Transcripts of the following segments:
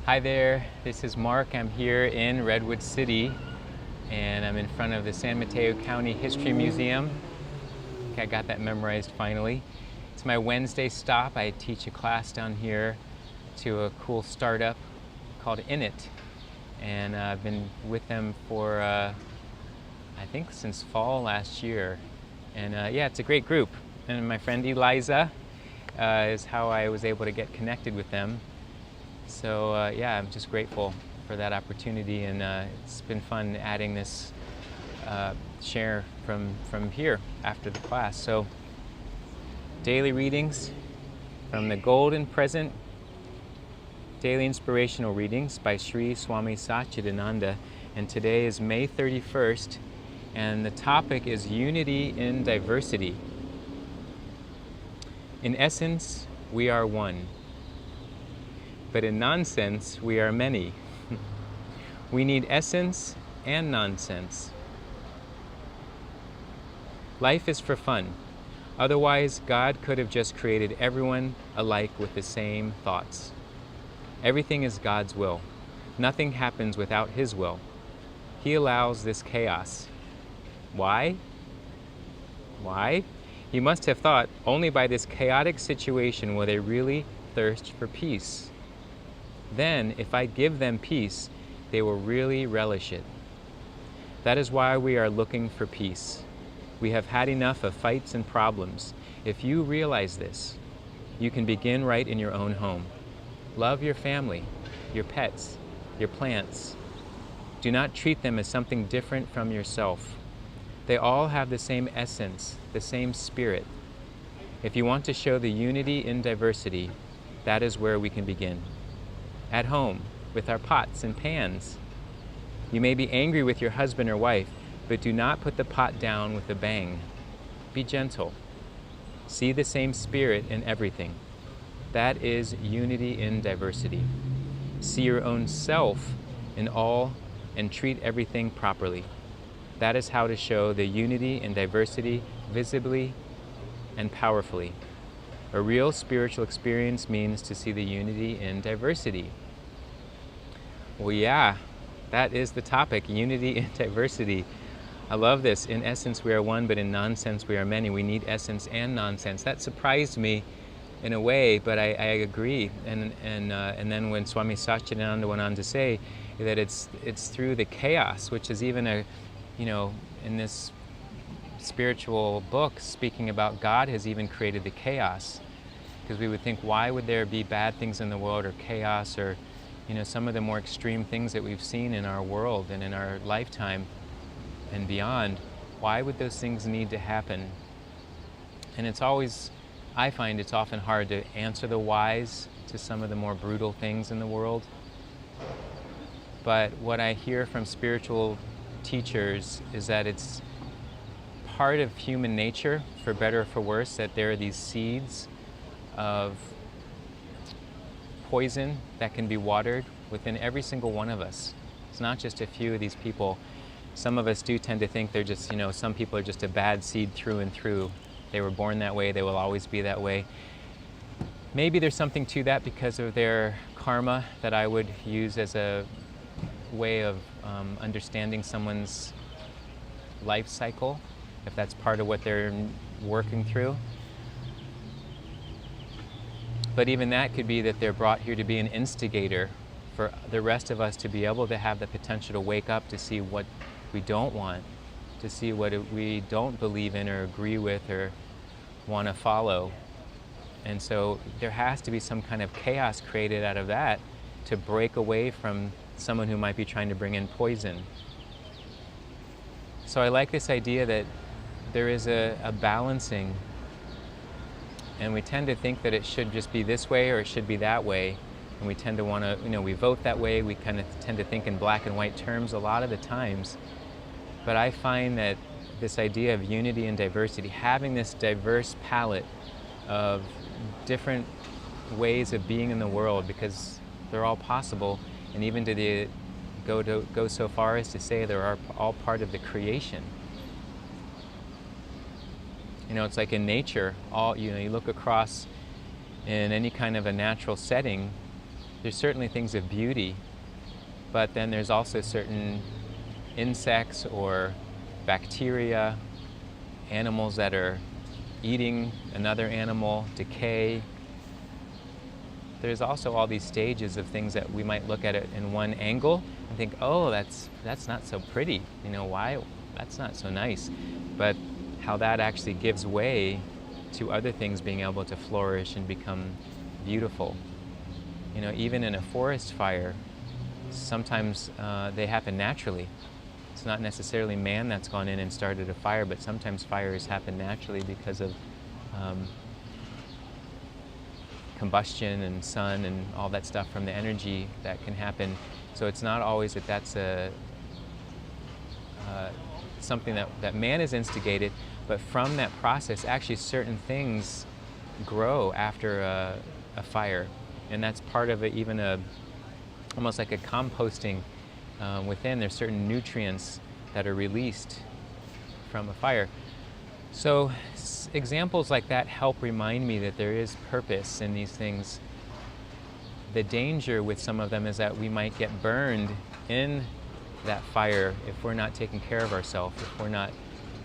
Hi there, this is Mark. I'm here in Redwood City and I'm in front of the San Mateo County History Museum. I got that memorized finally. It's my Wednesday stop. I teach a class down here to a cool startup called Init, and I've been with them for I think since fall last year. And yeah, it's a great group. And my friend Eliza is how I was able to get connected with them. So yeah, I'm just grateful for that opportunity, and it's been fun adding this share from here after the class. So daily readings from the Golden Present Daily Inspirational Readings by Sri Swami Satchidananda, and today is May 31st, and the topic is Unity in Diversity. In essence, we are one. But in nonsense, we are many. We need essence and nonsense. Life is for fun. Otherwise, God could have just created everyone alike with the same thoughts. Everything is God's will. Nothing happens without His will. He allows this chaos. Why? Why? He must have thought, only by this chaotic situation will they really thirst for peace. Then, if I give them peace, they will really relish it. That is why we are looking for peace. We have had enough of fights and problems. If you realize this, you can begin right in your own home. Love your family, your pets, your plants. Do not treat them as something different from yourself. They all have the same essence, the same spirit. If you want to show the unity in diversity, that is where we can begin. At home, with our pots and pans. You may be angry with your husband or wife, but do not put the pot down with a bang. Be gentle. See the same spirit in everything. That is unity in diversity. See your own self in all and treat everything properly. That is how to show the unity in diversity visibly and powerfully. A real spiritual experience means to see the unity in diversity. Well, yeah, that is the topic, unity in diversity. I love this. In essence, we are one, but in nonsense, we are many. We need essence and nonsense. That surprised me in a way, but I agree. And then when Swami Satchidananda went on to say that it's through the chaos, which is even in this spiritual book speaking about God has even created the chaos, because we would think, why would there be bad things in the world or chaos or some of the more extreme things that we've seen in our world and in our lifetime and beyond? Why would those things need to happen? And I find it's often hard to answer the whys to some of the more brutal things in the world. But what I hear from spiritual teachers is that it's part of human nature, for better or for worse, that there are these seeds of poison that can be watered within every single one of us. It's not just a few of these people. Some of us do tend to think they're just, some people are just a bad seed through and through. They were born that way, they will always be that way. Maybe there's something to that because of their karma that I would use as a way of understanding someone's life cycle, if that's part of what they're working through. But even that could be that they're brought here to be an instigator for the rest of us to be able to have the potential to wake up, to see what we don't want, to see what we don't believe in or agree with or want to follow. And so there has to be some kind of chaos created out of that to break away from someone who might be trying to bring in poison. So I like this idea that there is a balancing, and we tend to think that it should just be this way or it should be that way, and we tend to want to, we vote that way, we kind of tend to think in black and white terms a lot of the times. But I find that this idea of unity and diversity, having this diverse palette of different ways of being in the world, because they're all possible, and even to go so far as to say they're all part of the creation. It's like in nature, you look across in any kind of a natural setting, there's certainly things of beauty, but then there's also certain insects or bacteria, animals that are eating another animal, decay. There's also all these stages of things that we might look at it in one angle and think, oh, that's not so pretty. You know, why? That's not so nice. But how that actually gives way to other things being able to flourish and become beautiful. You know, even in a forest fire, sometimes they happen naturally. It's not necessarily man that's gone in and started a fire, but sometimes fires happen naturally because of combustion and sun and all that stuff from the energy that can happen. So it's not always that that's something that man has instigated, but from that process, actually certain things grow after a fire. And that's part of even almost like a composting within. There's certain nutrients that are released from a fire. So examples like that help remind me that there is purpose in these things. The danger with some of them is that we might get burned in that fire if we're not taking care of ourselves, if we're not,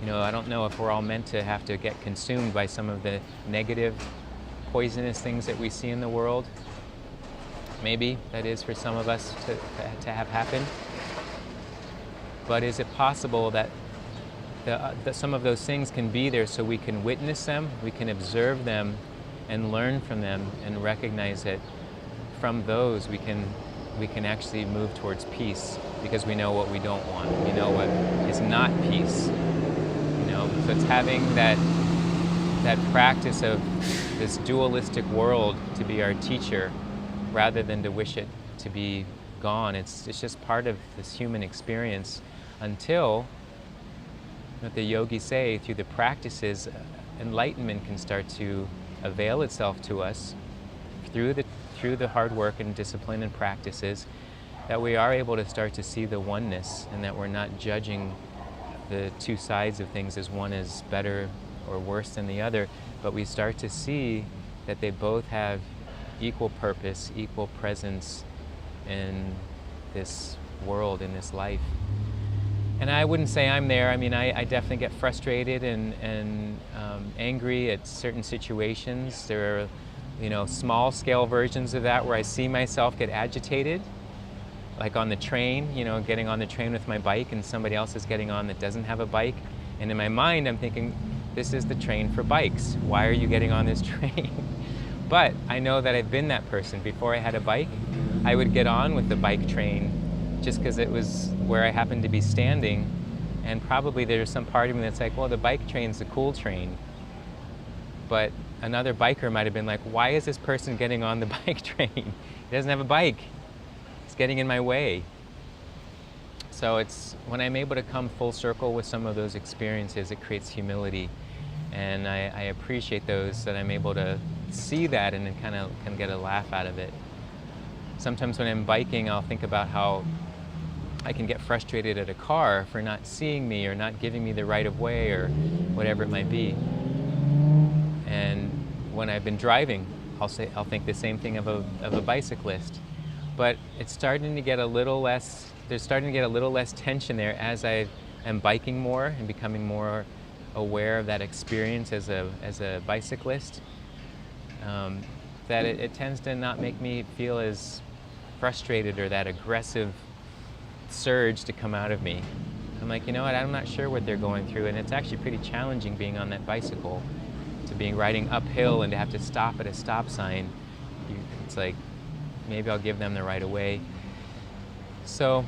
you know, I don't know if we're all meant to have to get consumed by some of the negative, poisonous things that we see in the world. Maybe that is for some of us to have happen. But is it possible that some of those things can be there so we can witness them, we can observe them and learn from them and recognize that from those we can actually move towards peace, because we know what we don't want, we know what is not peace. You know, so it's having that practice of this dualistic world to be our teacher rather than to wish it to be gone. It's just part of this human experience until, what the yogis say, through the practices, enlightenment can start to avail itself to us through the hard work and discipline and practices, that we are able to start to see the oneness, and that we're not judging the two sides of things as one is better or worse than the other, but we start to see that they both have equal purpose, equal presence in this world, in this life. And I wouldn't say I'm there. I mean, I definitely get frustrated and angry at certain situations. There are, you know, small-scale versions of that where I see myself get agitated, like on the train, you know, getting on the train with my bike and somebody else is getting on that doesn't have a bike. And in my mind, I'm thinking, this is the train for bikes. Why are you getting on this train? But I know that I've been that person. Before I had a bike, I would get on with the bike train just because it was where I happened to be standing. And probably there's some part of me that's like, well, the bike train's the cool train. But another biker might have been like, why is this person getting on the bike train? He doesn't have a bike. It's getting in my way. So it's when I'm able to come full circle with some of those experiences, it creates humility. And I appreciate those, that I'm able to see that and then kind of can get a laugh out of it. Sometimes when I'm biking, I'll think about how I can get frustrated at a car for not seeing me or not giving me the right of way or whatever it might be. And when I've been driving, I'll think the same thing of a bicyclist. But it's starting to get a little less, there's starting to get a little less tension there as I am biking more and becoming more aware of that experience as a bicyclist. That it tends to not make me feel as frustrated or that aggressive surge to come out of me. I'm like, you know what, I'm not sure what they're going through, and it's actually pretty challenging being on that bicycle, to being riding uphill and to have to stop at a stop sign. It's like, maybe I'll give them the right of way. So,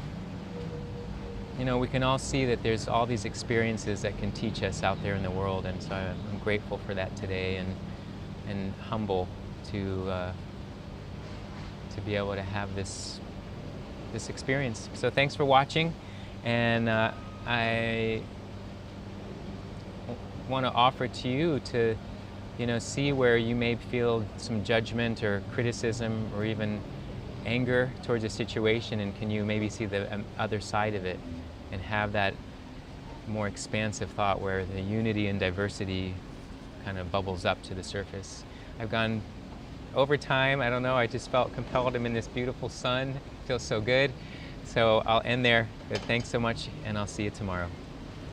you know, we can all see that there's all these experiences that can teach us out there in the world, and so I'm grateful for that today, and humble to be able to have this experience. So thanks for watching, and I want to offer to you to, you know, see where you may feel some judgment or criticism or even anger towards a situation, and can you maybe see the other side of it and have that more expansive thought where the unity and diversity kind of bubbles up to the surface. I've gone over time, I don't know, I just felt compelled. I'm in this beautiful sun. It feels so good. So I'll end there. But thanks so much, and I'll see you tomorrow.